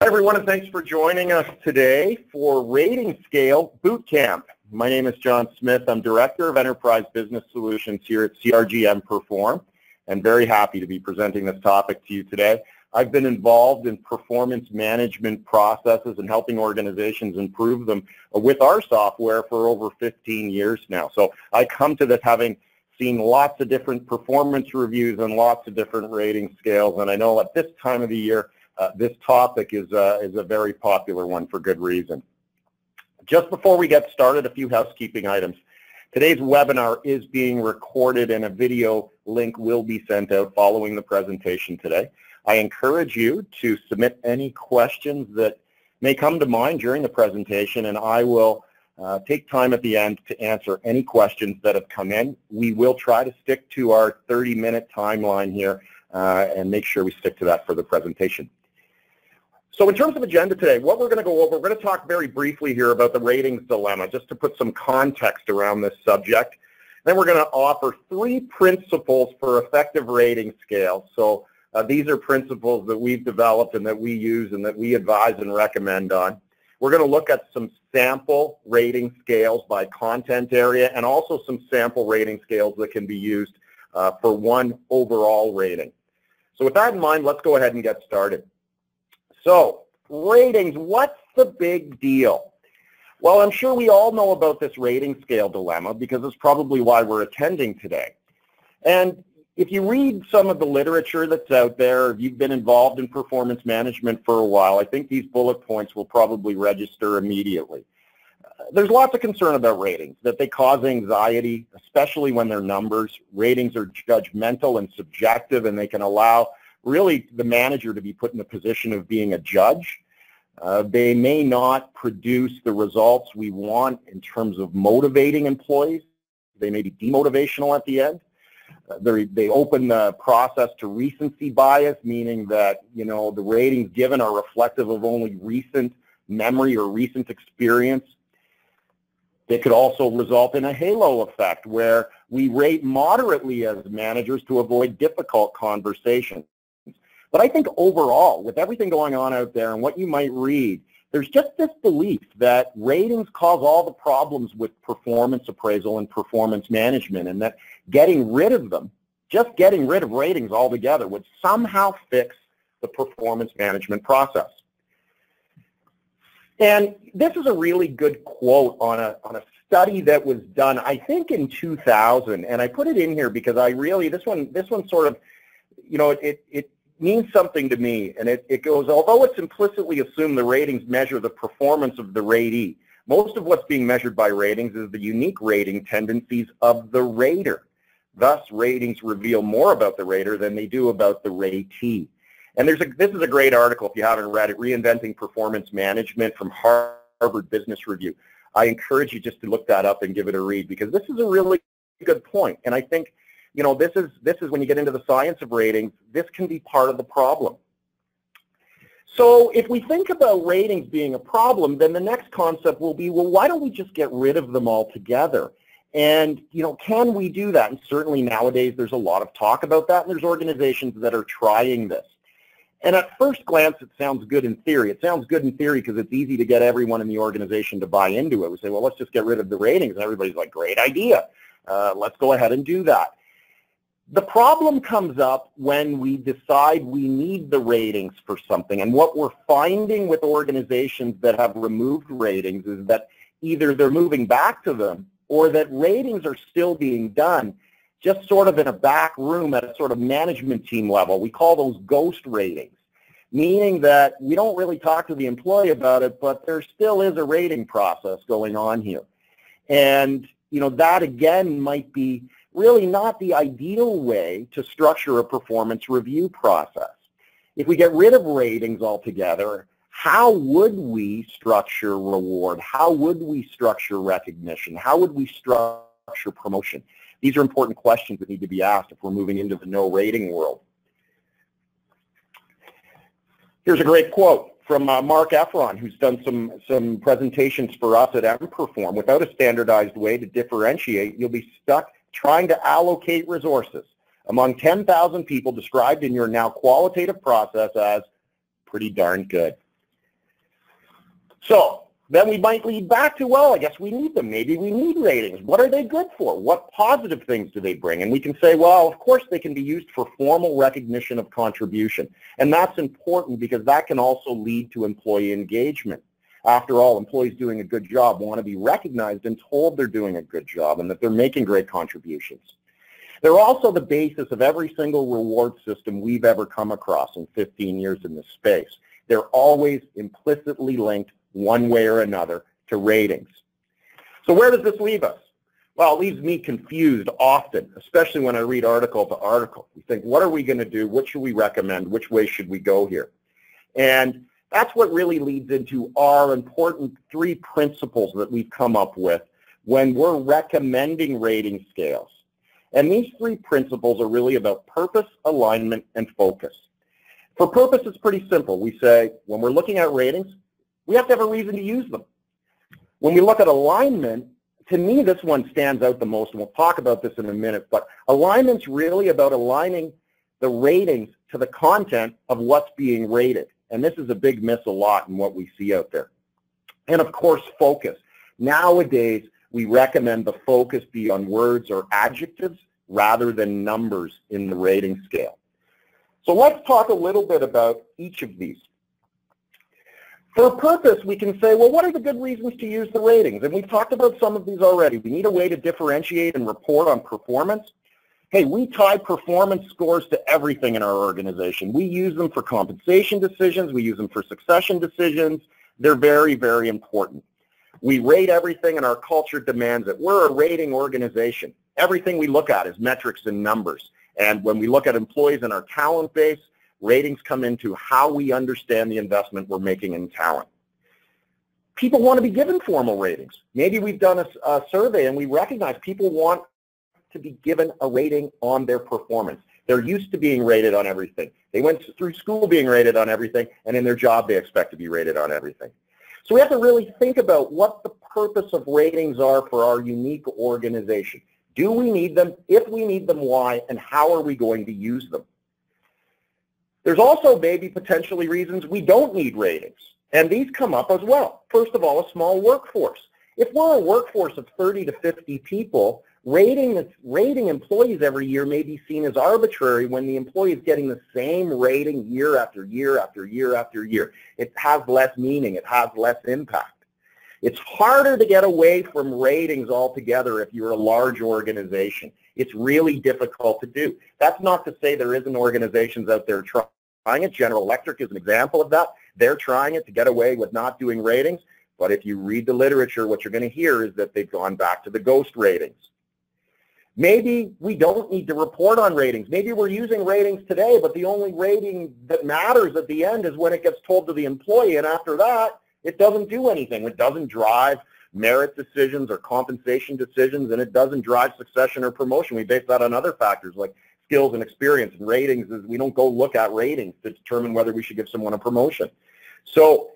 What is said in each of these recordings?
Hi everyone, and thanks for joining us today for Rating Scale Bootcamp. My name is John Smith. I'm Director of Enterprise Business Solutions here at CRG emPerform, and very happy to be presenting this topic to you today. I've been involved in performance management processes and helping organizations improve them with our software for over 15 years now. So I come to this having seen lots of different performance reviews and lots of different rating scales, and I know at this time of the year this topic is a very popular one for good reason. Just before we get started, a few housekeeping items. Today's webinar is being recorded and a video link will be sent out following the presentation today. I encourage you to submit any questions that may come to mind during the presentation, and I will take time at the end to answer any questions that have come in. We will try to stick to our 30-minute timeline here and make sure we stick to that for the presentation. So in terms of agenda today, what we're going to go over, we're going to talk very briefly here about the ratings dilemma, just to put some context around this subject. Then we're going to offer 3 principles for effective rating scale. So these are principles that we've developed and that we use and that we advise and recommend on. We're going to look at some sample rating scales by content area and also some sample rating scales that can be used for one overall rating. So with that in mind, let's go ahead and get started. So, ratings, what's the big deal? Well, I'm sure we all know about this rating scale dilemma because it's probably why we're attending today. And if you read some of the literature that's out there, if you've been involved in performance management for a while, I think these bullet points will probably register immediately. There's lots of concern about ratings, that they cause anxiety, especially when they're numbers. Ratings are judgmental and subjective, and they can allow really the manager to be put in a position of being a judge. They may not produce the results we want in terms of motivating employees. They may be demotivational at the end. They open the process to recency bias, meaning that, you know, the ratings given are reflective of only recent memory or recent experience. They could also result in a halo effect where we rate moderately as managers to avoid difficult conversations. But I think overall, with everything going on out there and what you might read, there's just this belief that ratings cause all the problems with performance appraisal and performance management, and that getting rid of them, just getting rid of ratings altogether, would somehow fix the performance management process. And this is a really good quote on a study that was done, I think, in 2000, and I put it in here because I really, this one sort of, you know, it means something to me, and it goes, although it's implicitly assumed the ratings measure the performance of the ratee, most of what's being measured by ratings is the unique rating tendencies of the rater. Thus, ratings reveal more about the rater than they do about the ratee. And this is a great article, if you haven't read it, Reinventing Performance Management from Harvard Business Review. I encourage you just to look that up and give it a read, because this is a really good point. And I think, you know, this is when you get into the science of ratings, this can be part of the problem. So if we think about ratings being a problem, then the next concept will be, well, why don't we just get rid of them altogether? And, you know, can we do that? And certainly nowadays there's a lot of talk about that, and there's organizations that are trying this. And at first glance, it sounds good in theory. It sounds good in theory because it's easy to get everyone in the organization to buy into it. We say, well, let's just get rid of the ratings. And everybody's like, great idea. Let's go ahead and do that. The problem comes up when we decide we need the ratings for something. And what we're finding with organizations that have removed ratings is that either they're moving back to them or that ratings are still being done just sort of in a back room at a sort of management team level. We call those ghost ratings, meaning that we don't really talk to the employee about it, but there still is a rating process going on here. And, you know, that again might be really not the ideal way to structure a performance review process. If we get rid of ratings altogether, how would we structure reward? How would we structure recognition? How would we structure promotion? These are important questions that need to be asked if we're moving into the no rating world. Here's a great quote from Mark Efron, who's done some presentations for us at emPerform. Without a standardized way to differentiate, you'll be stuck trying to allocate resources among 10,000 people described in your now qualitative process as pretty darn good. So then we might lead back to, well, I guess we need them. Maybe we need ratings. What are they good for? What positive things do they bring? And we can say, well, of course they can be used for formal recognition of contribution. And that's important because that can also lead to employee engagement. After all, employees doing a good job want to be recognized and told they're doing a good job and that they're making great contributions. They're also the basis of every single reward system we've ever come across in 15 years in this space. They're always implicitly linked one way or another to ratings. So where does this leave us? Well, it leaves me confused often, especially when I read article to article. We think, what are we going to do? What should we recommend? Which way should we go here? And that's what really leads into our important 3 principles that we've come up with when we're recommending rating scales. And these 3 principles are really about purpose, alignment, and focus. For purpose, it's pretty simple. We say, when we're looking at ratings, we have to have a reason to use them. When we look at alignment, to me, this one stands out the most, and we'll talk about this in a minute, but alignment's really about aligning the ratings to the content of what's being rated. And this is a big miss a lot in what we see out there. And of course, focus. Nowadays, we recommend the focus be on words or adjectives rather than numbers in the rating scale. So let's talk a little bit about each of these. For purpose, we can say, well, what are the good reasons to use the ratings? And we've talked about some of these already. We need a way to differentiate and report on performance. Hey, we tie performance scores to everything in our organization. We use them for compensation decisions. We use them for succession decisions. They're very, very important. We rate everything, and our culture demands it. We're a rating organization. Everything we look at is metrics and numbers. And when we look at employees in our talent base, ratings come into how we understand the investment we're making in talent. People want to be given formal ratings. Maybe we've done a survey and we recognize people want to be given a rating on their performance. They're used to being rated on everything. They went through school being rated on everything, and in their job they expect to be rated on everything. So we have to really think about what the purpose of ratings are for our unique organization. Do we need them? If we need them, why? And how are we going to use them? There's also maybe potentially reasons we don't need ratings, and these come up as well. First of all, a small workforce. If we're a workforce of 30 to 50 people, rating employees every year may be seen as arbitrary when the employee is getting the same rating year after year after year after year. It has less meaning. It has less impact. It's harder to get away from ratings altogether if you're a large organization. It's really difficult to do. That's not to say there isn't organizations out there trying it. General Electric is an example of that. They're trying it to get away with not doing ratings. But if you read the literature, what you're going to hear is that they've gone back to the ghost ratings. Maybe we don't need to report on ratings. Maybe we're using ratings today, but the only rating that matters at the end is when it gets told to the employee, and after that, it doesn't do anything. It doesn't drive merit decisions or compensation decisions, and it doesn't drive succession or promotion. We base that on other factors like skills and experience, and ratings is we don't go look at ratings to determine whether we should give someone a promotion. So,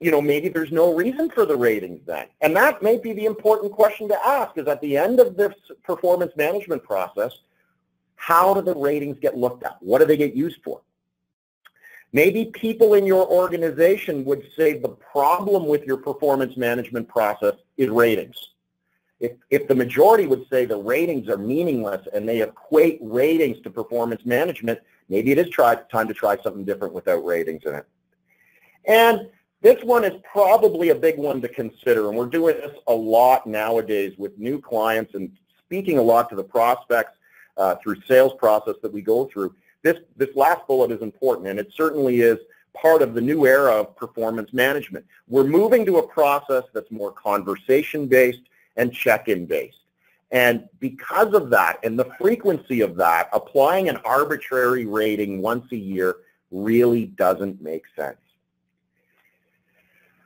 maybe there's no reason for the ratings then. And that may be the important question to ask is at the end of this performance management process, how do the ratings get looked at? What do they get used for? Maybe people in your organization would say the problem with your performance management process is ratings. If the majority would say the ratings are meaningless and they equate ratings to performance management, maybe it is time to try something different without ratings in it. And this one is probably a big one to consider, and we're doing this a lot nowadays with new clients and speaking a lot to the prospects through sales process that we go through. This last bullet is important, and it certainly is part of the new era of performance management. We're moving to a process that's more conversation-based and check-in based. And because of that and the frequency of that, applying an arbitrary rating once a year really doesn't make sense.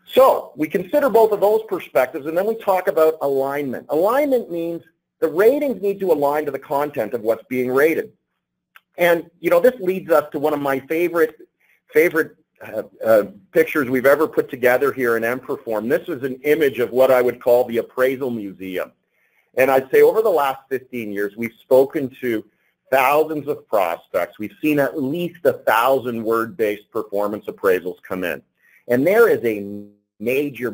So we consider both of those perspectives, and then we talk about alignment. Alignment means the ratings need to align to the content of what's being rated. And, this leads us to one of my favorite pictures we've ever put together here in emPerform. This is an image of what I would call the appraisal museum. And I'd say over the last 15 years, we've spoken to thousands of prospects. We've seen at least 1,000 word-based performance appraisals come in. And there is a major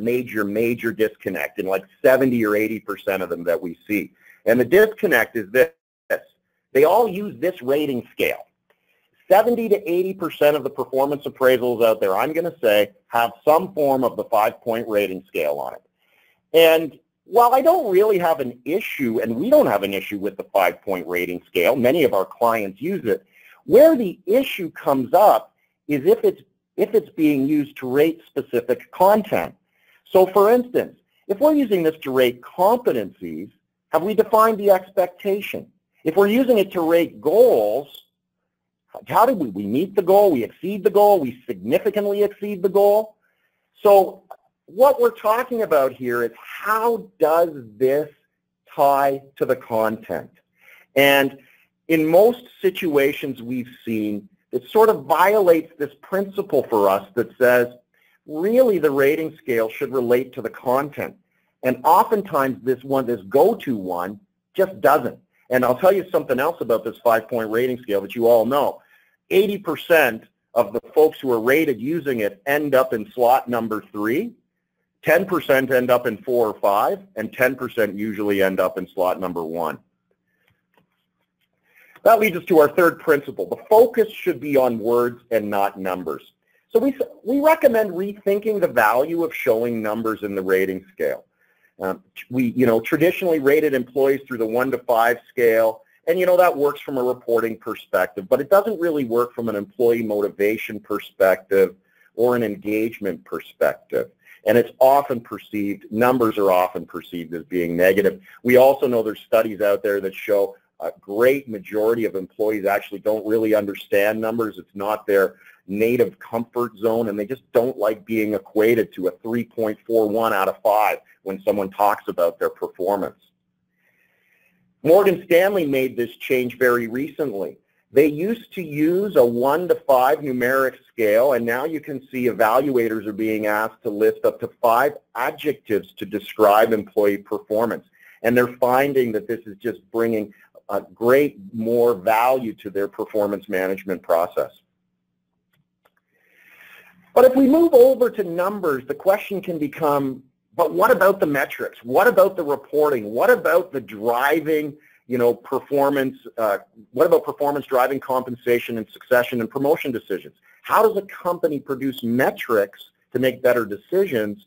disconnect in like 70 or 80% of them that we see. And the disconnect is this. They all use this rating scale. 70 to 80% of the performance appraisals out there, I'm going to say, have some form of the 5-point rating scale on it. And while I don't really have an issue, and we don't have an issue with the 5-point rating scale, many of our clients use it, where the issue comes up is if it's being used to rate specific content. So for instance, if we're using this to rate competencies, have we defined the expectation? If we're using it to rate goals, how did we meet the goal, we exceed the goal, we significantly exceed the goal? So what we're talking about here is how does this tie to the content? And in most situations we've seen, it sort of violates this principle for us that says, really the rating scale should relate to the content. And oftentimes this go-to one just doesn't. And I'll tell you something else about this 5-point rating scale that you all know. 80% of the folks who are rated using it end up in slot number 3, 10% end up in 4 or 5, and 10% usually end up in slot number 1. That leads us to our third principle. The focus should be on words and not numbers. So we recommend rethinking the value of showing numbers in the rating scale. We traditionally rated employees through the 1 to 5 scale, and that works from a reporting perspective, but it doesn't really work from an employee motivation perspective or an engagement perspective. And it's often numbers are often perceived as being negative. We also know there's studies out there that show a great majority of employees actually don't really understand numbers. It's not their native comfort zone, and they just don't like being equated to a 3.41 out of 5 when someone talks about their performance. Morgan Stanley made this change very recently. They used to use a 1 to 5 numeric scale, and now you can see evaluators are being asked to list up to 5 adjectives to describe employee performance. And they're finding that this is just bringing a great more value to their performance management process. But if we move over to numbers, the question can become, but what about the metrics? What about the reporting? What about the driving, performance? What about performance driving compensation and succession and promotion decisions? How does a company produce metrics to make better decisions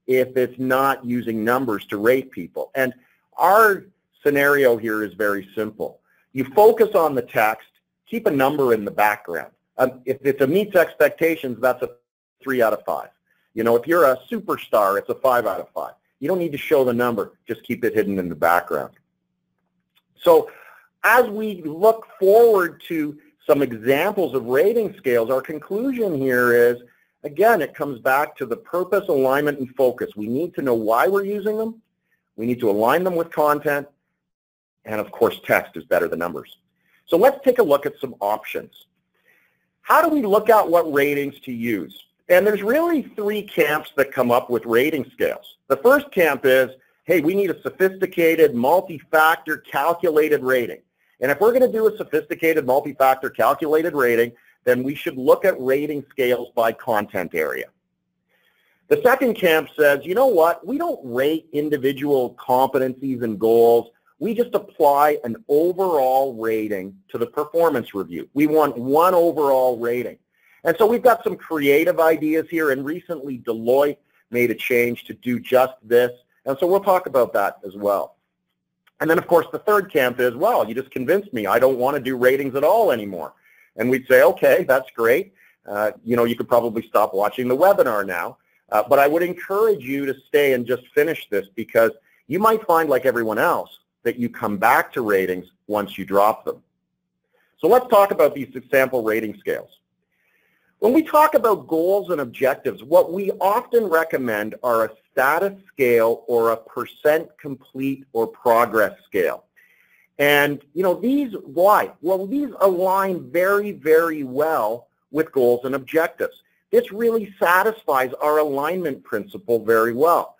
if it's not using numbers to rate people? And our scenario here is very simple. You focus on the text, keep a number in the background. If it meets expectations, that's a 3 out of 5. If you're a superstar, it's a 5 out of 5. You don't need to show the number, just keep it hidden in the background. So as we look forward to some examples of rating scales, our conclusion here is, again, it comes back to the purpose, alignment, and focus. We need to know why we're using them. We need to align them with content. And of course, text is better than numbers. So let's take a look at some options. How do we look at what ratings to use? And there's really 3 camps that come up with rating scales. The first camp is, hey, we need a sophisticated, multi-factor, calculated rating. And if we're going to do a sophisticated, multi-factor, calculated rating, then we should look at rating scales by content area. The second camp says, you know what, we don't rate individual competencies and goals. We just apply an overall rating to the performance review. We want one overall rating. And so we've got some creative ideas here, and recently Deloitte made a change to do just this. And so we'll talk about that as well. And then, of course, the third camp is, well, you just convinced me. I don't want to do ratings at all anymore. And we'd say, okay, that's great. You could probably stop watching the webinar now. But I would encourage you to stay and just finish this, because you might find, like everyone else, that you come back to ratings once you drop them. So let's talk about these sample rating scales. When we talk about goals and objectives, what we often recommend are a status scale or a percent complete or progress scale. And, these, why? Well, these align very, very well with goals and objectives. This really satisfies our alignment principle very well.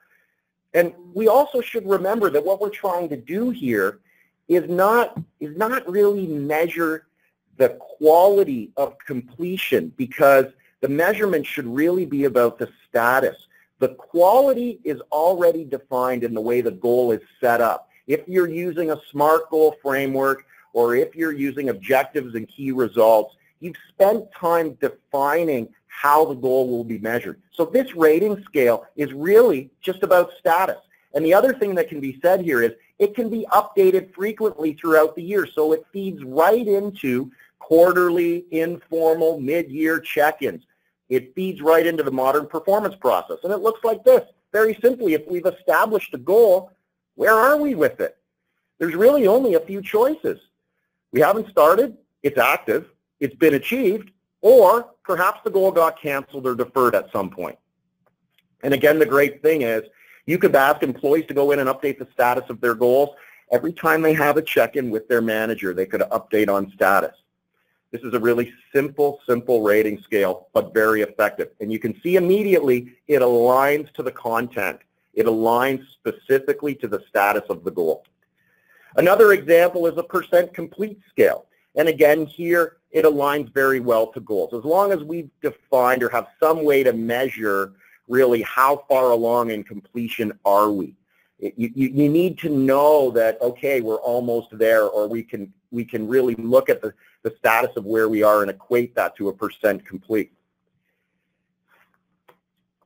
And we also should remember that what we're trying to do here is not really measure the quality of completion, because the measurement should really be about the status. The quality is already defined in the way the goal is set up. If you're using a SMART goal framework, or if you're using objectives and key results, you've spent time defining how the goal will be measured. So this rating scale is really just about status. And the other thing that can be said here is it can be updated frequently throughout the year. So it feeds right into quarterly, informal, mid-year check-ins. It feeds right into the modern performance process. And it looks like this. Very simply, if we've established a goal, where are we with it? There's really only a few choices. We haven't started, it's active, it's been achieved, or perhaps the goal got canceled or deferred at some point. And again, the great thing is you could ask employees to go in and update the status of their goals. Every time they have a check-in with their manager, they could update on status. This is a really simple rating scale, but very effective. And you can see immediately it aligns to the content. It aligns specifically to the status of the goal. Another example is a percent complete scale. And again, here it aligns very well to goals. As long as we've defined or have some way to measure really how far along in completion are we. You need to know that, okay, we're almost there, or we can really look at the status of where we are and equate that to a percent complete.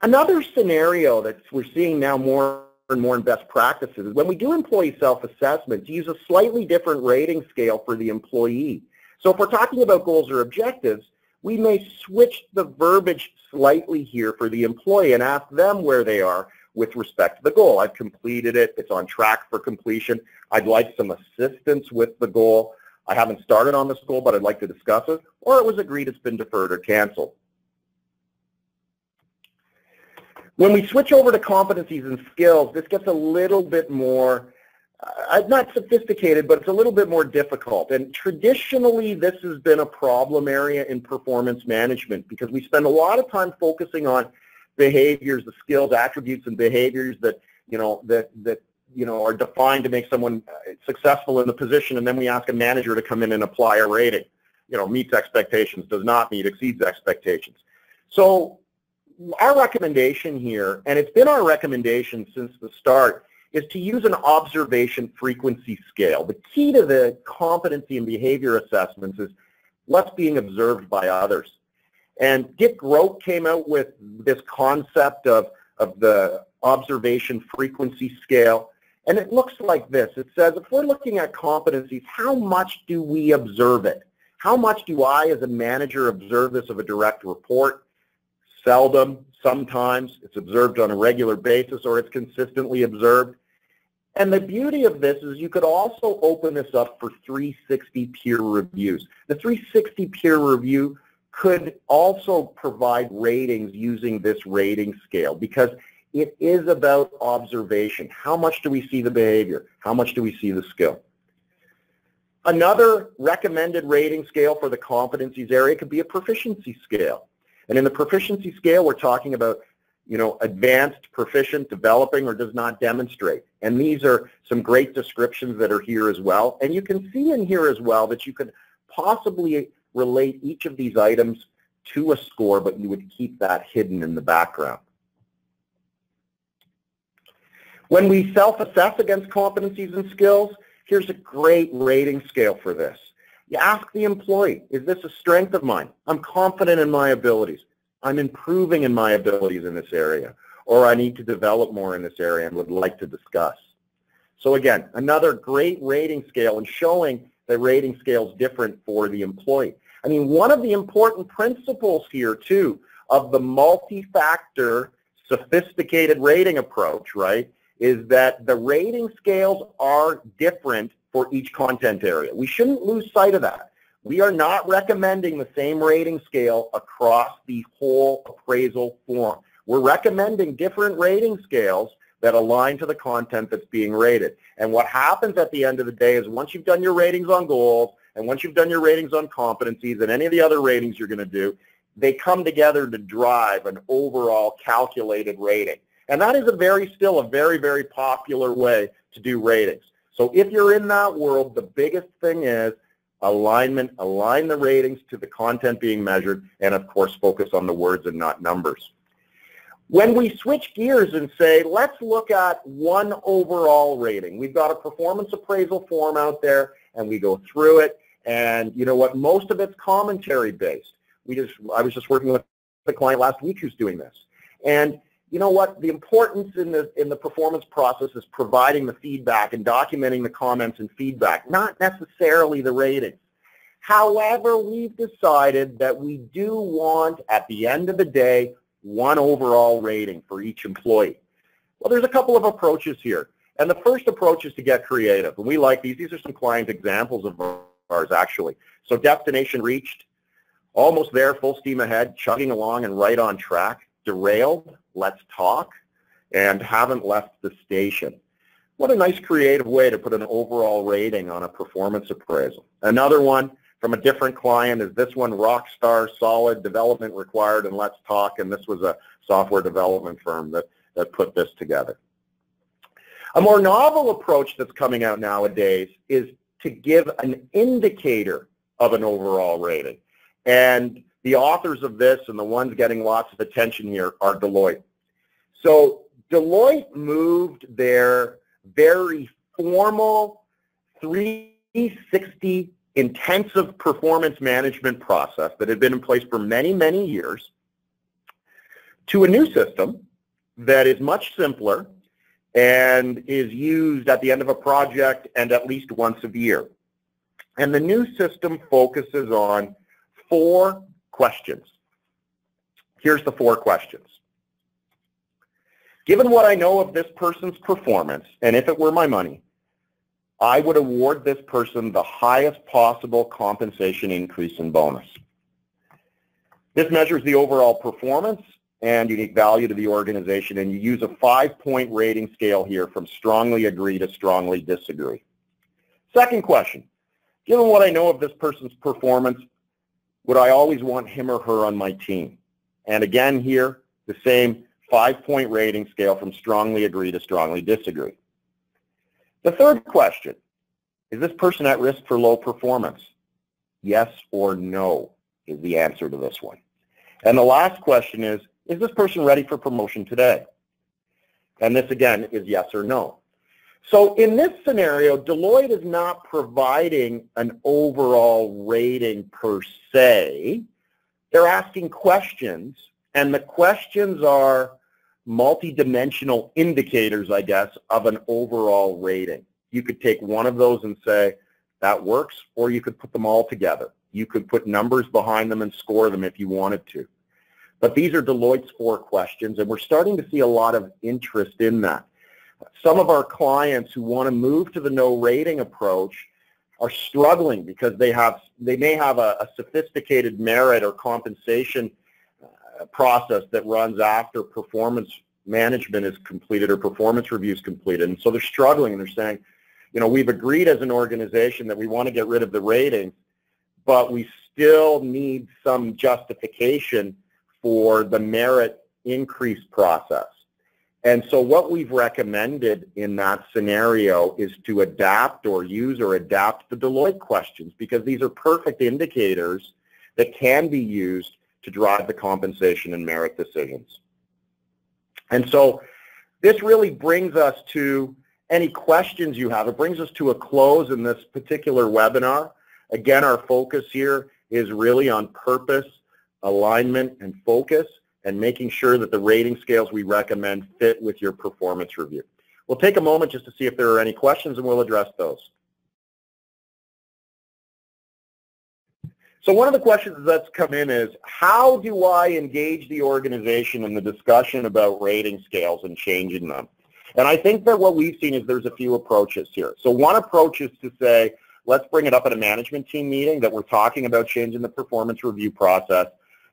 Another scenario that we're seeing now more and more in best practices is when we do employee self-assessment, to use a slightly different rating scale for the employee. So if we're talking about goals or objectives, we may switch the verbiage slightly here for the employee and ask them where they are with respect to the goal. I've completed it. It's on track for completion. I'd like some assistance with the goal. I haven't started on this goal, but I'd like to discuss it. Or it was agreed it's been deferred or canceled. When we switch over to competencies and skills, this gets a little bit more, not sophisticated, but it's a little bit more difficult. And traditionally, this has been a problem area in performance management because we spend a lot of time focusing on behaviors, the skills, attributes, and behaviors that are defined to make someone successful in the position, and then we ask a manager to come in and apply a rating. Meets expectations, does not meet, exceeds expectations. So our recommendation here, and it's been our recommendation since the start, is to use an observation frequency scale. The key to the competency and behavior assessments is what's being observed by others. And Dick Grote came out with this concept of the observation frequency scale, and it looks like this. It says if we're looking at competencies, how much do we observe it? How much do I as a manager observe this of a direct report? Seldom, sometimes, it's observed on a regular basis, or it's consistently observed. And the beauty of this is you could also open this up for 360 peer reviews. The 360 peer review could also provide ratings using this rating scale because it is about observation. How much do we see the behavior? How much do we see the skill? Another recommended rating scale for the competencies area could be a proficiency scale. And in the proficiency scale, we're talking about, advanced, proficient, developing, or does not demonstrate. And these are some great descriptions that are here as well. And you can see in here as well that you could possibly relate each of these items to a score, but you would keep that hidden in the background. When we self-assess against competencies and skills, here's a great rating scale for this. You ask the employee, is this a strength of mine? I'm confident in my abilities. I'm improving in my abilities in this area. Or I need to develop more in this area and would like to discuss. So again, another great rating scale and showing that rating scale is different for the employee. I mean, one of the important principles here, too, of the multi-factor sophisticated rating approach, right, is that the rating scales are different for each content area. We shouldn't lose sight of that. We are not recommending the same rating scale across the whole appraisal form. We're recommending different rating scales that align to the content that's being rated. And what happens at the end of the day is once you've done your ratings on goals and once you've done your ratings on competencies and any of the other ratings you're going to do, they come together to drive an overall calculated rating. And that is still a very, very popular way to do ratings. So if you're in that world, the biggest thing is alignment, align the ratings to the content being measured, and of course focus on the words and not numbers. When we switch gears and say, let's look at one overall rating. We've got a performance appraisal form out there, and we go through it, and you know what? Most of it's commentary-based. I was just working with a client last week who's doing this. And you know what? The importance in the performance process is providing the feedback and documenting the comments and feedback, not necessarily the ratings. However, we've decided that we do want, at the end of the day, one overall rating for each employee. Well, there's a couple of approaches here. And the first approach is to get creative. And we like these. These are some client examples of ours, actually. So destination reached, almost there, full steam ahead, chugging along and right on track, derailed, let's talk, and haven't left the station. What a nice creative way to put an overall rating on a performance appraisal. Another one from a different client is this one, rock star, solid, development required, and let's talk. And this was a software development firm that put this together. A more novel approach that's coming out nowadays is to give an indicator of an overall rating. And the authors of this and the ones getting lots of attention here are Deloitte. So Deloitte moved their very formal 360 intensive performance management process that had been in place for many, many years to a new system that is much simpler and is used at the end of a project and at least once a year. And the new system focuses on 4 questions. Here's the 4 questions. Given what I know of this person's performance, and if it were my money, I would award this person the highest possible compensation increase and bonus. This measures the overall performance and unique value to the organization, and you use a 5-point rating scale here from strongly agree to strongly disagree. Second question, given what I know of this person's performance, would I always want him or her on my team? And again here, the same 5-point rating scale from strongly agree to strongly disagree. The third question, is this person at risk for low performance? Yes or no is the answer to this one. And the last question is this person ready for promotion today? And this again is yes or no. So in this scenario, Deloitte is not providing an overall rating per se. They're asking questions, and the questions are multidimensional indicators, I guess, of an overall rating. You could take one of those and say, that works, or you could put them all together. You could put numbers behind them and score them if you wanted to. But these are Deloitte's 4 questions, and we're starting to see a lot of interest in that. Some of our clients who want to move to the no rating approach are struggling because they may have a sophisticated merit or compensation process that runs after performance management is completed or performance review is completed. And so they're struggling and they're saying, you know, we've agreed as an organization that we want to get rid of the ratings, but we still need some justification for the merit increase process. And so what we've recommended in that scenario is to adapt or use or adapt the Deloitte questions, because these are perfect indicators that can be used to drive the compensation and merit decisions. And so this really brings us to any questions you have. It brings us to a close in this particular webinar. Again, our focus here is really on purpose, alignment, and focus, and making sure that the rating scales we recommend fit with your performance review. We'll take a moment just to see if there are any questions, and we'll address those. So one of the questions that's come in is, how do I engage the organization in the discussion about rating scales and changing them? And I think that what we've seen is there's a few approaches here. So one approach is to say, let's bring it up at a management team meeting that we're talking about changing the performance review process.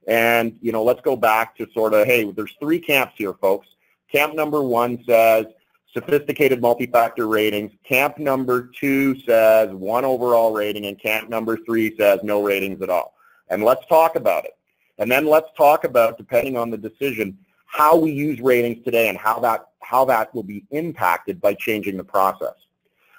And, you know, let's go back to sort of, hey, there's 3 camps here, folks. Camp number 1 says sophisticated multi-factor ratings. Camp number 2 says 1 overall rating, and camp number 3 says no ratings at all. And let's talk about it. And then let's talk about, depending on the decision, how we use ratings today and how that will be impacted by changing the process.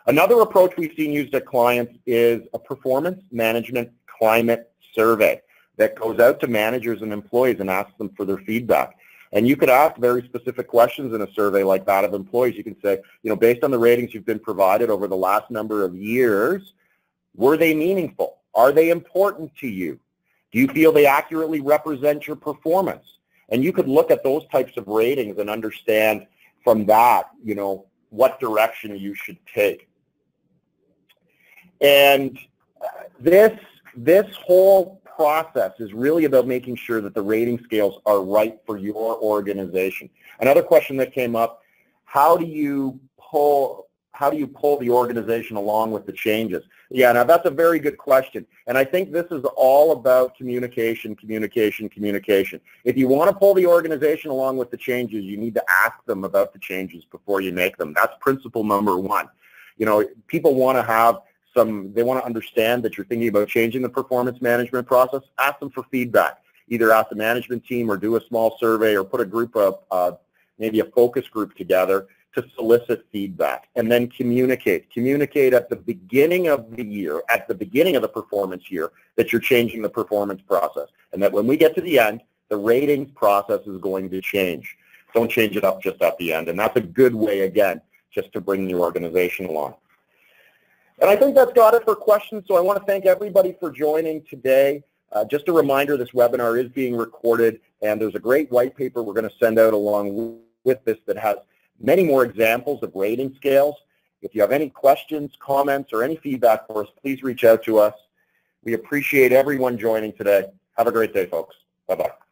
Another approach we've seen used at clients is a performance management climate survey that goes out to managers and employees and asks them for their feedback. And you could ask very specific questions in a survey like that of employees. You can say, based on the ratings you've been provided over the last number of years, were they meaningful? Are they important to you? Do you feel they accurately represent your performance? And you could look at those types of ratings and understand from that, what direction you should take. And this whole process is really about making sure that the rating scales are right for your organization. Another question that came up, how do you pull the organization along with the changes? Yeah, now that's a very good question. And I think this is all about communication, communication, communication. If you want to pull the organization along with the changes, you need to ask them about the changes before you make them. That's principle number one. People want to have they want to understand that you're thinking about changing the performance management process. Ask them for feedback. Either ask the management team or do a small survey or put a group of, maybe a focus group together to solicit feedback, and then communicate. Communicate at the beginning of the year, at the beginning of the performance year, that you're changing the performance process, and that when we get to the end, the ratings process is going to change. Don't change it up just at the end, and that's a good way, again, just to bring the organization along. And I think that's got it for questions, so I want to thank everybody for joining today. Just a reminder, this webinar is being recorded, and there's a great white paper we're going to send out along with this that has many more examples of rating scales. If you have any questions, comments, or any feedback for us, please reach out to us. We appreciate everyone joining today. Have a great day, folks. Bye-bye.